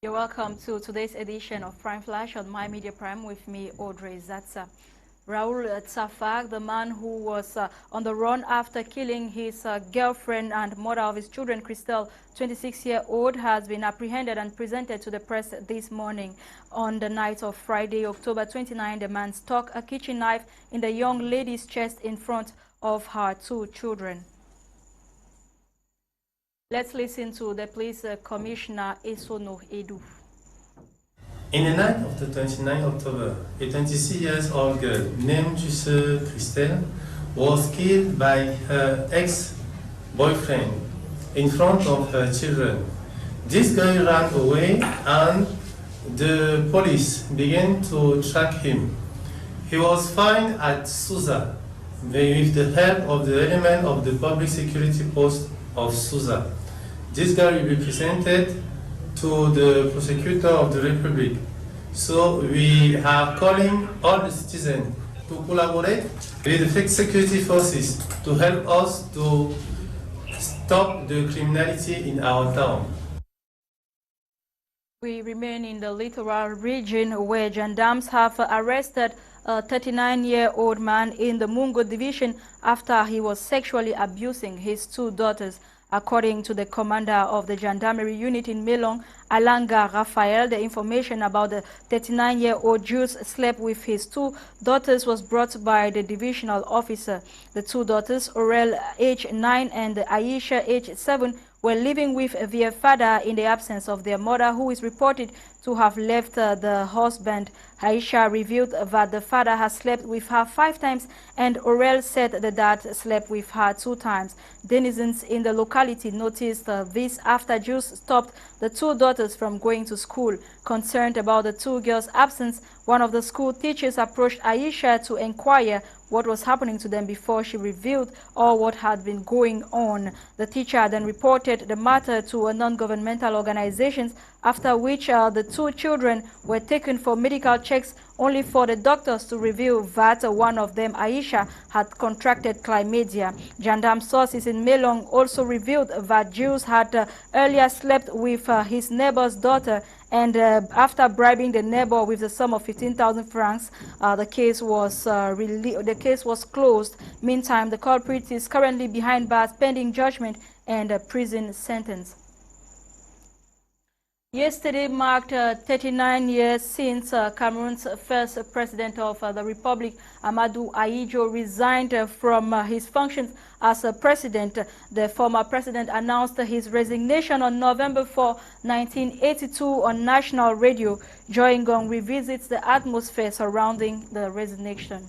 You're welcome to today's edition of Prime Flash on My Media Prime with me, Audrey Zatsa. Raoul Tsafak, the man who was on the run after killing his girlfriend and mother of his children, Christelle, 26-year-old, has been apprehended and presented to the press this morning. On the night of Friday, October 29, the man stuck a kitchen knife in the young lady's chest in front of her two children. Let's listen to the police commissioner, Esono Edu. In the night of the 29th October, a 26-year-old girl named Christelle was killed by her ex-boyfriend in front of her children. This girl ran away and the police began to track him. He was found at Susa with the help of the element of the public security post of Susa. This girl will be presented to the prosecutor of the Republic. So we are calling all the citizens to collaborate with the security forces to help us to stop the criminality in our town. We remain in the littoral region where gendarmes have arrested a 39-year-old man in the Mungo division after he was sexually abusing his two daughters. According to the commander of the gendarmerie unit in Melong, Alain Raphael, the information about the 39-year-old Jew slept with his two daughters was brought by the divisional officer. The two daughters, Aurel, age 9, and Aisha, age 7, were living with their father in the absence of their mother, who is reported to have left the husband. Aisha revealed that the father has slept with her 5 times, and Aurel said the dad slept with her 2 times. Denizens in the locality noticed this after Jews stopped the two daughters from going to school. Concerned about the two girls' absence, one of the school teachers approached Aisha to inquire what was happening to them before she revealed all what had been going on. The teacher then reported the matter to a non-governmental organizations, after which the two children were taken for medical checks, only for the doctors to reveal that one of them, Aisha, had contracted chlamydia. Gendarme sources in Melong also revealed that Jews had earlier slept with his neighbor's daughter, and after bribing the neighbor with the sum of 15,000 francs, the case was closed. Meantime, the culprit is currently behind bars pending judgment and a prison sentence. Yesterday marked 39 years since Cameroon's first president of the Republic, Ahmadu Ahiju, resigned from his functions as a president. The former president announced his resignation on November 4, 1982 on national radio. Joy Ngong revisits the atmosphere surrounding the resignation.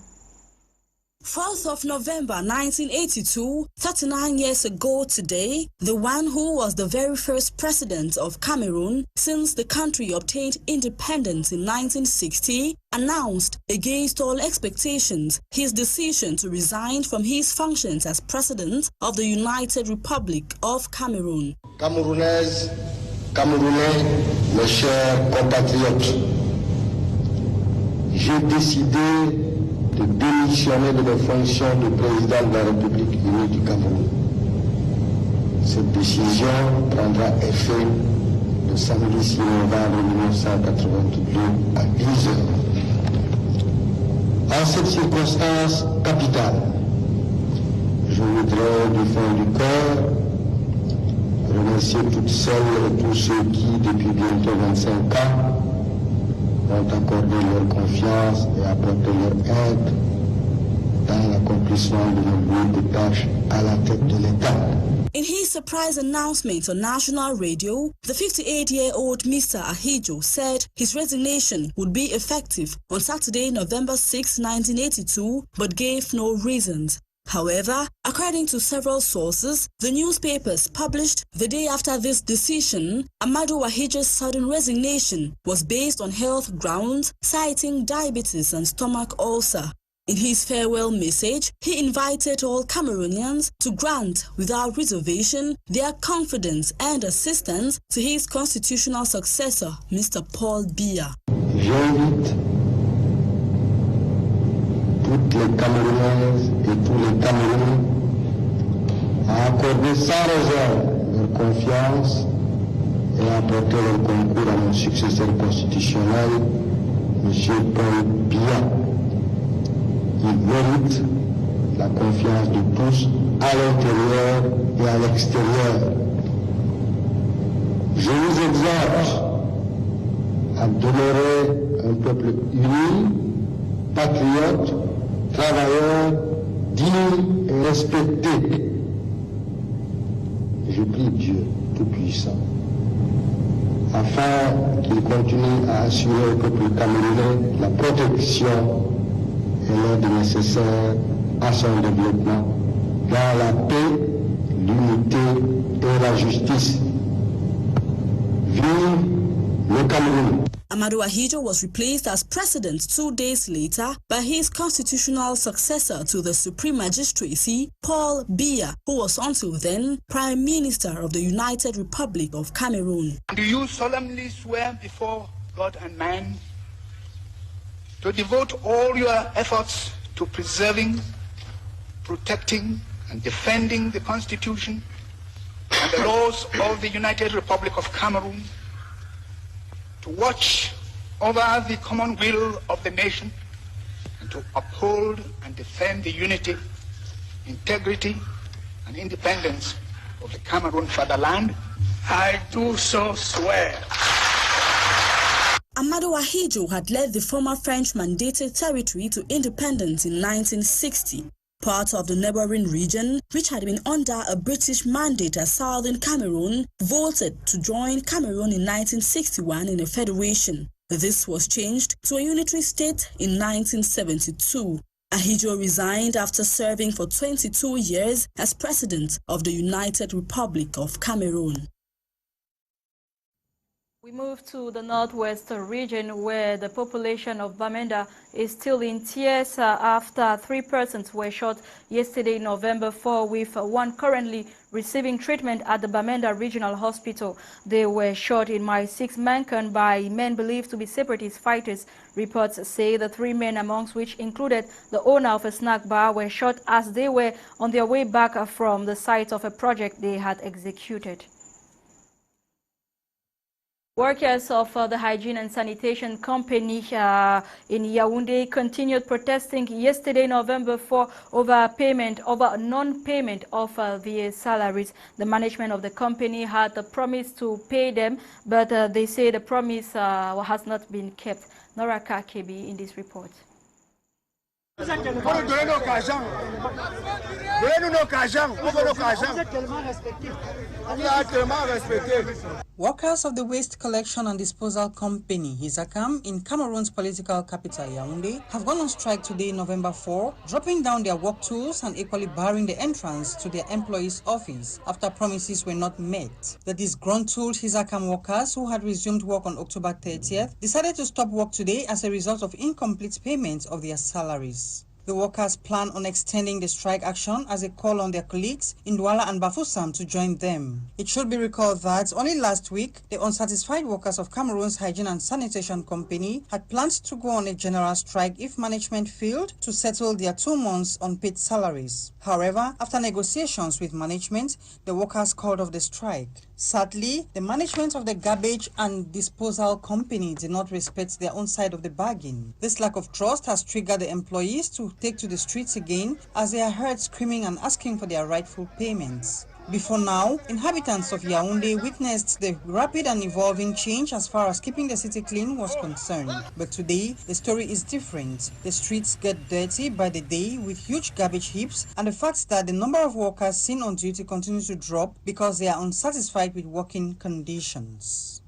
4th of November 1982, 39 years ago today, the one who was the very first president of Cameroon since the country obtained independence in 1960, announced, against all expectations, his decision to resign from his functions as president of the United Republic of Cameroon. Camerounaises, Camerounais, mes chers compatriotes, j'ai décidé de démissionner de mes fonctions de président de la République unie du Cameroun. Cette décision prendra effet le samedi 6 novembre 1982 à 10 heures. En cette circonstance capitale, je voudrais du fond du cœur remercier toutes celles et tous ceux qui, depuis bientôt 25 ans, ont accordé leur confiance et apporté leur aide dans l'accomplissement de nombreuses tâches à la tête de l'État. In his surprise announcement on national radio, the 58-year-old Mr. Ahiju said his resignation would be effective on Saturday, November 6, 1982, but gave no reasons. However, according to several sources, the newspapers published the day after this decision, Ahmadu Ahiju's sudden resignation was based on health grounds, citing diabetes and stomach ulcer. In his farewell message, he invited all Cameroonians to grant, without reservation, their confidence and assistance to his constitutional successor, Mr. Paul Biya. J'invite toutes les Camerounaises et tous les Camerounais à accorder sans réserve leur confiance et apporté leur concours à mon successeur constitutionnel, M. Paul Biya. Il mérite la confiance de tous à l'intérieur et à l'extérieur. Je vous exhorte à demeurer un peuple uni, patriote, travailleur, digne et respecté. Je prie Dieu Tout-Puissant afin qu'il continue à assurer au peuple camerounais la protection et l'aide nécessaire à son développement dans la paix, l'unité et la justice. Vive le Cameroun! Ahmadu Ahiju was replaced as president 2 days later by his constitutional successor to the Supreme Magistracy, Paul Biya, who was until then Prime Minister of the United Republic of Cameroon. Do you solemnly swear before God and man to devote all your efforts to preserving, protecting, and defending the Constitution and the laws of the United Republic of Cameroon, to watch over the common will of the nation, and to uphold and defend the unity, integrity, and independence of the Cameroon fatherland? I do so swear. Ahmadu Ahiju had led the former French-mandated territory to independence in 1960. Part of the neighboring region, which had been under a British mandate as Southern Cameroon, voted to join Cameroon in 1961 in a federation. This was changed to a unitary state in 1972. Ahiju resigned after serving for 22 years as president of the United Republic of Cameroon. We move to the northwest region, where the population of Bamenda is still in tears after 3 persons were shot yesterday, November 4, with one currently receiving treatment at the Bamenda Regional Hospital. They were shot in Mile 6 Mankan by men believed to be separatist fighters. Reports say the 3 men, amongst which included the owner of a snack bar, were shot as they were on their way back from the site of a project they had executed. Workers of the Hygiene and Sanitation Company in Yaounde continued protesting yesterday, November 4, over non-payment of their salaries. The management of the company had promised to pay them, but they say the promise has not been kept. Nora Kakebi in this report. Workers of the Waste Collection and Disposal Company, Nsungkikang, in Cameroon's political capital, Yaounde, have gone on strike today, November 4, dropping down their work tools and equally barring the entrance to their employees' office after promises were not met. The disgruntled Nsungkikang workers, who had resumed work on October 30th, decided to stop work today as a result of incomplete payment of their salaries. The workers plan on extending the strike action as they call on their colleagues in Douala and Bafo to join them. It should be recalled that only last week, the unsatisfied workers of Cameroon's Hygiene and Sanitation Company had planned to go on a general strike if management failed to settle their 2 months unpaid salaries. However, after negotiations with management, the workers called off the strike. Sadly, the management of the garbage and disposal company did not respect their own side of the bargain. This lack of trust has triggered the employees to take to the streets again as they are heard screaming and asking for their rightful payments. Before now, inhabitants of Yaounde witnessed the rapid and evolving change as far as keeping the city clean was concerned. But today, the story is different. The streets get dirty by the day with huge garbage heaps, and the fact that the number of workers seen on duty continues to drop because they are unsatisfied with working conditions.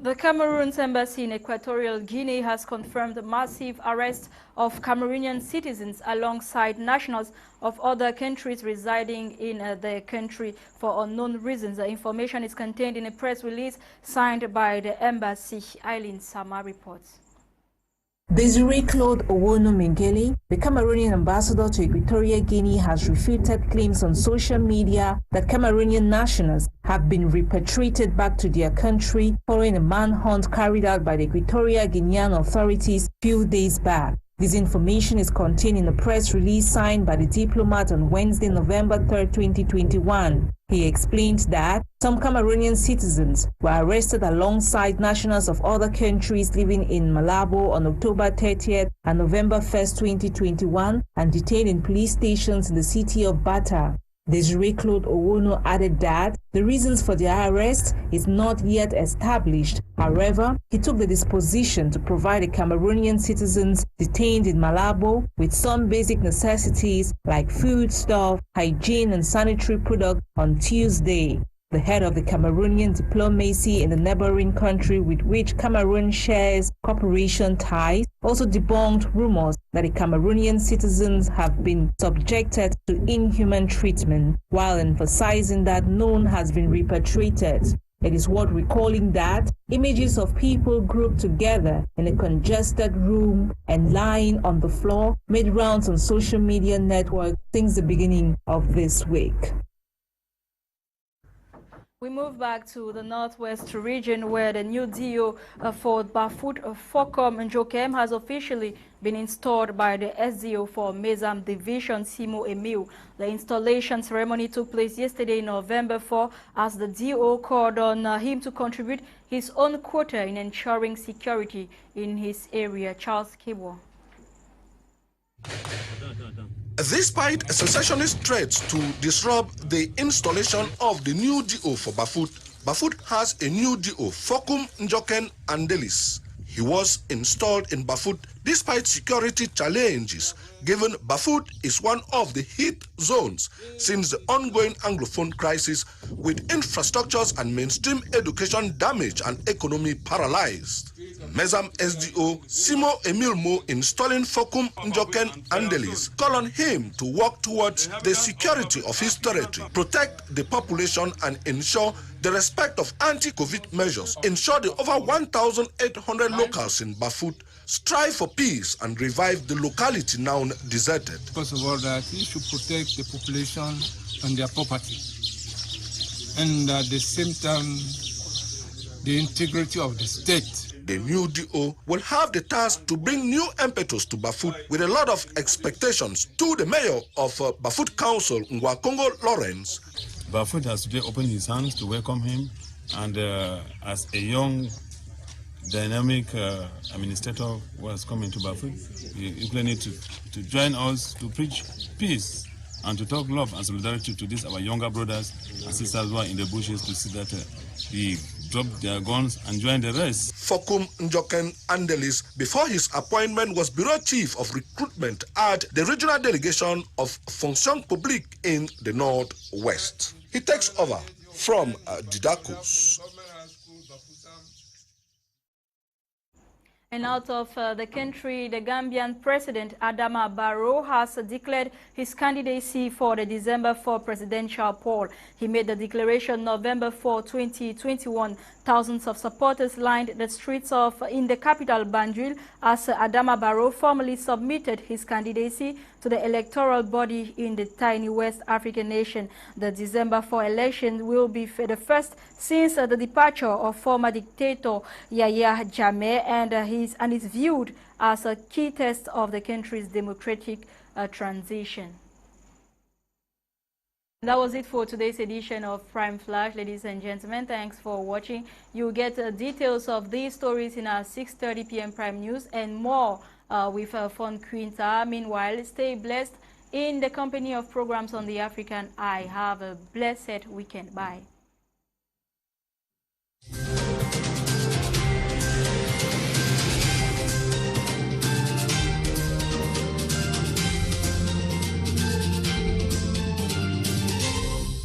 The Cameroon's embassy in Equatorial Guinea has confirmed the massive arrest of Cameroonian citizens alongside nationals of other countries residing in the country for unknown reasons. The information is contained in a press release signed by the embassy. Alain Sama reports. Desiree Claude Owono Mengele, the Cameroonian ambassador to Equatorial Guinea, has refuted claims on social media that Cameroonian nationals have been repatriated back to their country following a manhunt carried out by the Equatorial Guinean authorities a few days back. This information is contained in a press release signed by the diplomat on Wednesday, November 3, 2021. He explained that some Cameroonian citizens were arrested alongside nationals of other countries living in Malabo on October 30th and November 1st, 2021, and detained in police stations in the city of Bata. Desiree Claude Owono added that the reasons for their arrest is not yet established. However, he took the disposition to provide the Cameroonian citizens detained in Malabo with some basic necessities like food, stuff, hygiene and sanitary products on Tuesday. The head of the Cameroonian diplomacy in the neighboring country with which Cameroon shares cooperation ties also debunked rumors that the Cameroonian citizens have been subjected to inhuman treatment, while emphasizing that none has been repatriated. It is worth recalling that images of people grouped together in a congested room and lying on the floor made rounds on social media networks since the beginning of this week. We move back to the northwest region where the new DO for Bafo Nsungkikang has officially been installed by the SDO for Mezam Division, Simo Emil. The installation ceremony took place yesterday, November 4, as the DO called on him to contribute his own quota in ensuring security in his area. Charles Kibo. Despite secessionist threats to disrupt the installation of the new DO for Bafo, Bafo has a new DO, Fokum Njoken Andelis. He was installed in Bafo despite security challenges, given Bafo is one of the hit zones since the ongoing Anglophone crisis, with infrastructures and mainstream education damaged and economy paralyzed. Mezam SDO Simo Emil Mo installing Fokum Njoken Andelis call on him to work towards the security of his territory, protect the population and ensure the respect of anti-COVID measures, ensure the over 1,800 locals in Bafo strive for peace and revive the locality now deserted. First of all, that he should protect the population and their property, and at the same time, the integrity of the state. The new DO will have the task to bring new impetus to Bafo with a lot of expectations to the mayor of Bafo Council, Ngwa Congo Lawrence. Bafo has today opened his hands to welcome him, and as a young, dynamic administrator who has come into Bafo, he planning to join us to preach peace and to talk love and solidarity to these our younger brothers and sisters who are in the bushes, to see that we drop their guns and join the rest. Fokum Njoken Andelis, before his appointment, was Bureau Chief of Recruitment at the regional delegation of Fonction Publique in the Northwest. He takes over from Didakos. And out of the country, the Gambian President Adama Barrow has declared his candidacy for the December 4 presidential poll. He made the declaration November 4, 2021. Thousands of supporters lined the streets in the capital Banjul as Adama Barrow formally submitted his candidacy to the electoral body in the tiny West African nation. The December 4 election will be the first since the departure of former dictator Yahya Jammeh, and is viewed as a key test of the country's democratic transition. That was it for today's edition of Prime Flash, ladies and gentlemen. Thanks for watching. You'll get details of these stories in our 6:30 p.m. Prime News and more with Fon Quinta. Meanwhile, stay blessed in the company of programs on the African Eye. Have a blessed weekend. Bye.